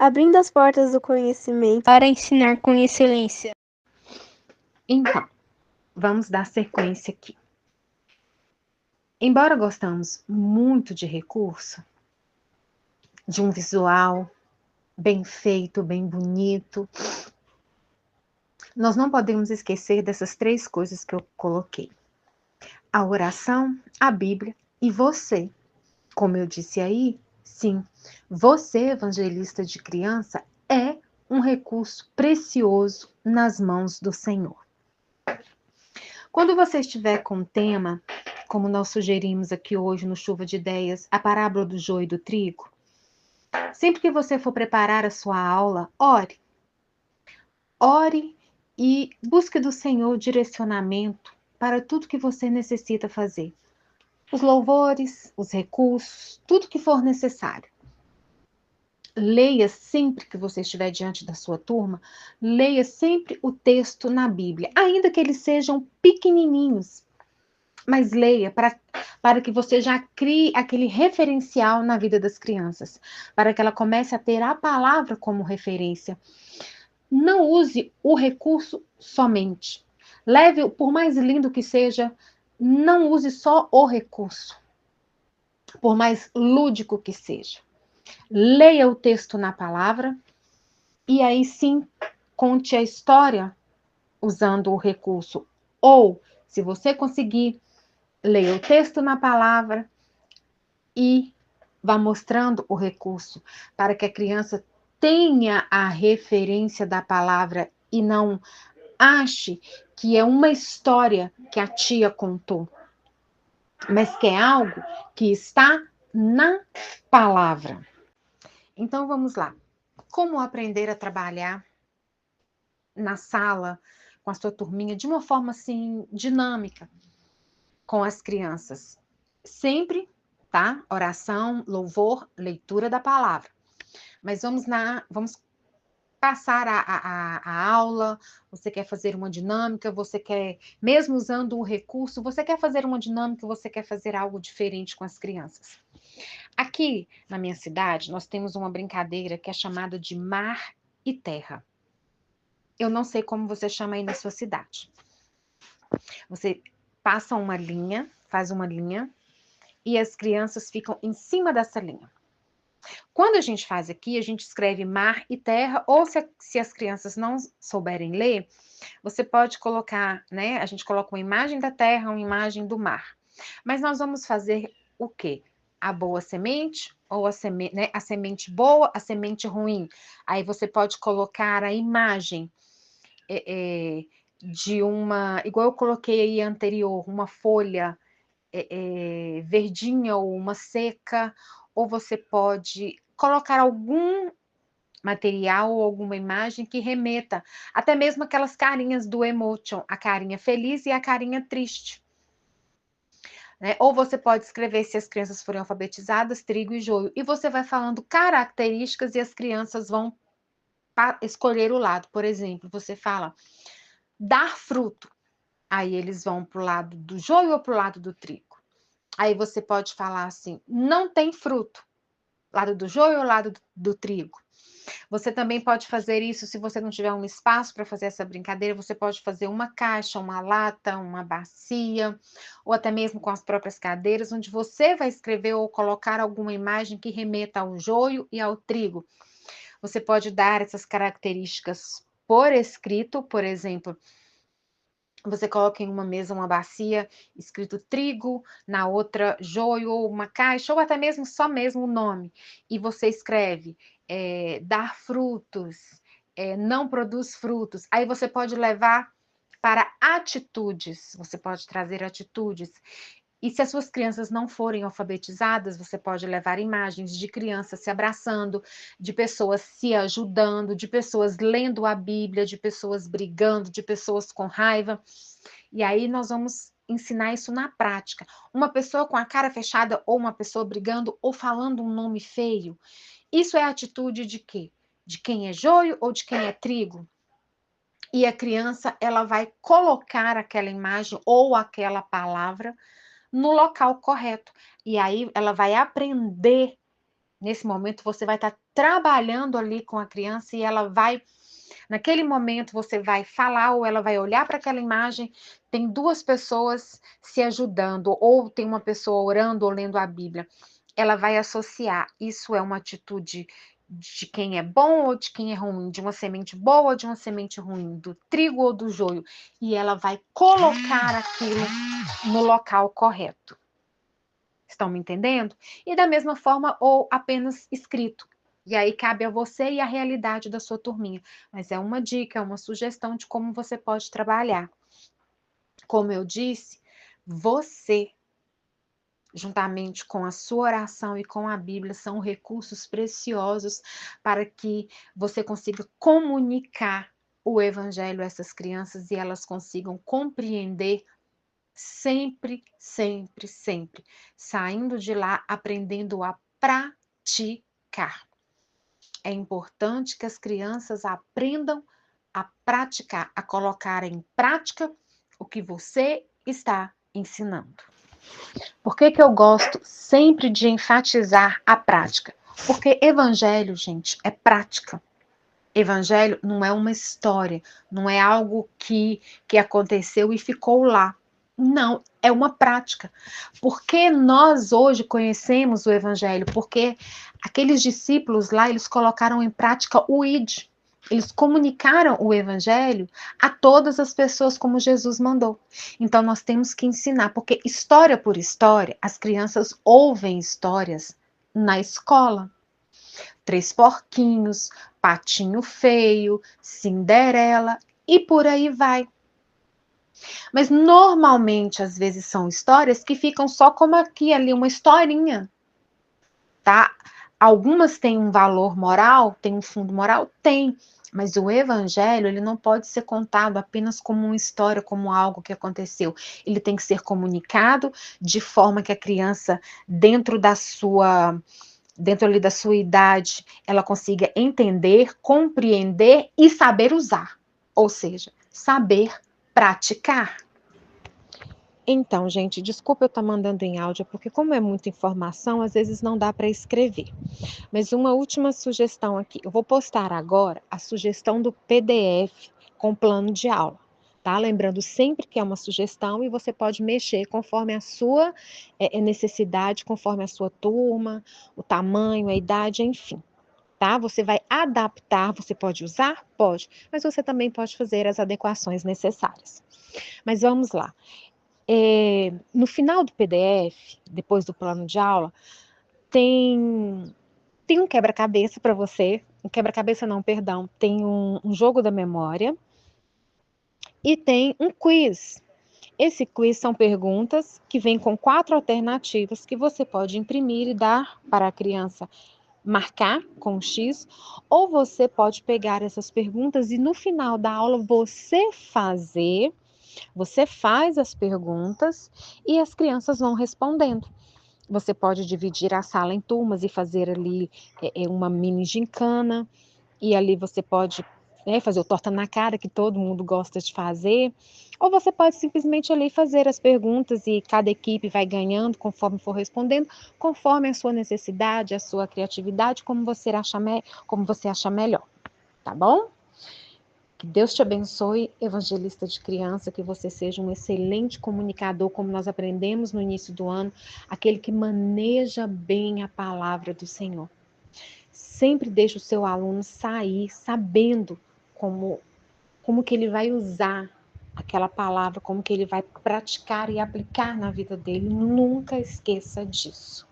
abrindo as portas do conhecimento para ensinar com excelência. Então, vamos dar sequência aqui. Embora gostamos muito de recurso, de um visual bem feito, bem bonito, nós não podemos esquecer dessas 3 coisas que eu coloquei. A oração, a Bíblia e você. Como eu disse aí, sim, você, evangelista de criança, é um recurso precioso nas mãos do Senhor. Quando você estiver com o tema, como nós sugerimos aqui hoje no Chuva de Ideias, a parábola do joio e do trigo, sempre que você for preparar a sua aula, ore. Ore e busque do Senhor direcionamento para tudo que você necessita fazer. Os louvores, os recursos, tudo que for necessário. Leia sempre que você estiver diante da sua turma, leia sempre o texto na Bíblia, ainda que eles sejam pequenininhos, mas leia para que você já crie aquele referencial na vida das crianças, para que ela comece a ter a palavra como referência. Não use o recurso somente. Leve, por mais lindo que seja, não use só o recurso, por mais lúdico que seja. Leia o texto na palavra e aí sim conte a história usando o recurso. Ou, se você conseguir, leia o texto na palavra e vá mostrando o recurso para que a criança tenha a referência da palavra e não ache que é uma história que a tia contou, mas que é algo que está na palavra. Então vamos lá. Como aprender a trabalhar na sala com a sua turminha de uma forma assim dinâmica com as crianças? Sempre, tá? Oração, louvor, leitura da palavra. Mas vamos passar a aula, você quer fazer uma dinâmica, você quer, mesmo usando o recurso, você quer fazer uma dinâmica, você quer fazer algo diferente com as crianças. Aqui na minha cidade, nós temos uma brincadeira que é chamada de mar e terra. Eu não sei como você chama aí na sua cidade. Você passa uma linha, faz uma linha, e as crianças ficam em cima dessa linha. Quando a gente faz aqui, a gente escreve mar e terra, ou se as crianças não souberem ler, você pode colocar, né? A gente coloca uma imagem da terra, uma imagem do mar. Mas nós vamos fazer o quê? A boa semente, ou né? A semente boa, a semente ruim. Aí você pode colocar a imagem de uma, igual eu coloquei aí anterior, uma folha verdinha ou uma seca, ou você pode colocar algum material ou alguma imagem que remeta, até mesmo aquelas carinhas do emotion, a carinha feliz e a carinha triste. Né? Ou você pode escrever, se as crianças forem alfabetizadas, trigo e joio, e você vai falando características e as crianças vão escolher o lado. Por exemplo, você fala dar fruto, aí eles vão para o lado do joio ou para o lado do trigo. Aí você pode falar assim, não tem fruto, lado do joio ou lado do trigo. Você também pode fazer isso se você não tiver um espaço para fazer essa brincadeira, você pode fazer uma caixa, uma lata, uma bacia, ou até mesmo com as próprias cadeiras, onde você vai escrever ou colocar alguma imagem que remeta ao joio e ao trigo. Você pode dar essas características por escrito, por exemplo, você coloca em uma mesa uma bacia escrito trigo, na outra joio, ou uma caixa, ou até mesmo só mesmo o nome. E você escreve dar frutos, não produz frutos. Aí você pode levar para atitudes, você pode trazer atitudes. E se as suas crianças não forem alfabetizadas, você pode levar imagens de crianças se abraçando, de pessoas se ajudando, de pessoas lendo a Bíblia, de pessoas brigando, de pessoas com raiva. E aí nós vamos ensinar isso na prática. Uma pessoa com a cara fechada ou uma pessoa brigando ou falando um nome feio. Isso é atitude de quê? De quem é joio ou de quem é trigo? E a criança, ela vai colocar aquela imagem ou aquela palavra no local correto. E aí ela vai aprender Nesse momento, você vai estar trabalhando ali com a criança e ela vai, naquele momento, você vai falar ou ela vai olhar para aquela imagem, tem duas pessoas se ajudando, ou tem uma pessoa orando ou lendo a Bíblia. Ela vai associar, isso é uma atitude de quem é bom ou de quem é ruim, de uma semente boa ou de uma semente ruim, do trigo ou do joio, e ela vai colocar aquilo no local correto. Estão me entendendo? E da mesma forma, ou apenas escrito. E aí cabe a você e a realidade da sua turminha. Mas é uma dica, é uma sugestão de como você pode trabalhar. Como eu disse, você, juntamente com a sua oração e com a Bíblia, são recursos preciosos para que você consiga comunicar o Evangelho a essas crianças e elas consigam compreender sempre, sempre, sempre, saindo de lá aprendendo a praticar. É importante que as crianças aprendam a praticar, a colocar em prática o que você está ensinando. Por que eu gosto sempre de enfatizar a prática? Porque evangelho, gente, é prática. Evangelho não é uma história, não é algo que aconteceu e ficou lá. Não, é uma prática. Porque nós hoje conhecemos o Evangelho? Porque aqueles discípulos lá, eles colocaram em prática o ID. Eles comunicaram o Evangelho a todas as pessoas como Jesus mandou. Então nós temos que ensinar, porque história por história, as crianças ouvem histórias na escola. Três Porquinhos, Patinho Feio, Cinderela e por aí vai. Mas normalmente, às vezes, são histórias que ficam só como aqui, ali, uma historinha, tá? Algumas têm um valor moral, têm um fundo moral? Tem. Mas o evangelho, ele não pode ser contado apenas como uma história, como algo que aconteceu. Ele tem que ser comunicado de forma que a criança, dentro ali da sua idade, ela consiga entender, compreender e saber usar. Ou seja, saber praticar. Então, gente, desculpa eu estar mandando em áudio, porque como é muita informação, às vezes não dá para escrever. Mas uma última sugestão aqui. Eu vou postar agora a sugestão do PDF com plano de aula, tá? Lembrando sempre que é uma sugestão e você pode mexer conforme a sua necessidade, conforme a sua turma, o tamanho, a idade, enfim. Tá? Você vai adaptar, você pode usar? Pode, mas você também pode fazer as adequações necessárias. Mas vamos lá. No final do PDF, depois do plano de aula, tem um quebra-cabeça para você. Um quebra-cabeça não, perdão. Tem um jogo da memória e tem um quiz. Esse quiz são perguntas que vêm com 4 alternativas que você pode imprimir e dar para a criança marcar com X, ou você pode pegar essas perguntas e no final da aula você faz as perguntas e as crianças vão respondendo. Você pode dividir a sala em turmas e fazer ali uma mini gincana, e ali você pode fazer o torta na cara, que todo mundo gosta de fazer, ou você pode simplesmente ali fazer as perguntas e cada equipe vai ganhando conforme for respondendo, conforme a sua necessidade, a sua criatividade, como você acha melhor, tá bom? Que Deus te abençoe, evangelista de criança, que você seja um excelente comunicador, como nós aprendemos no início do ano, aquele que maneja bem a palavra do Senhor. Sempre deixe o seu aluno sair sabendo como que ele vai usar aquela palavra, como que ele vai praticar e aplicar na vida dele. Nunca esqueça disso.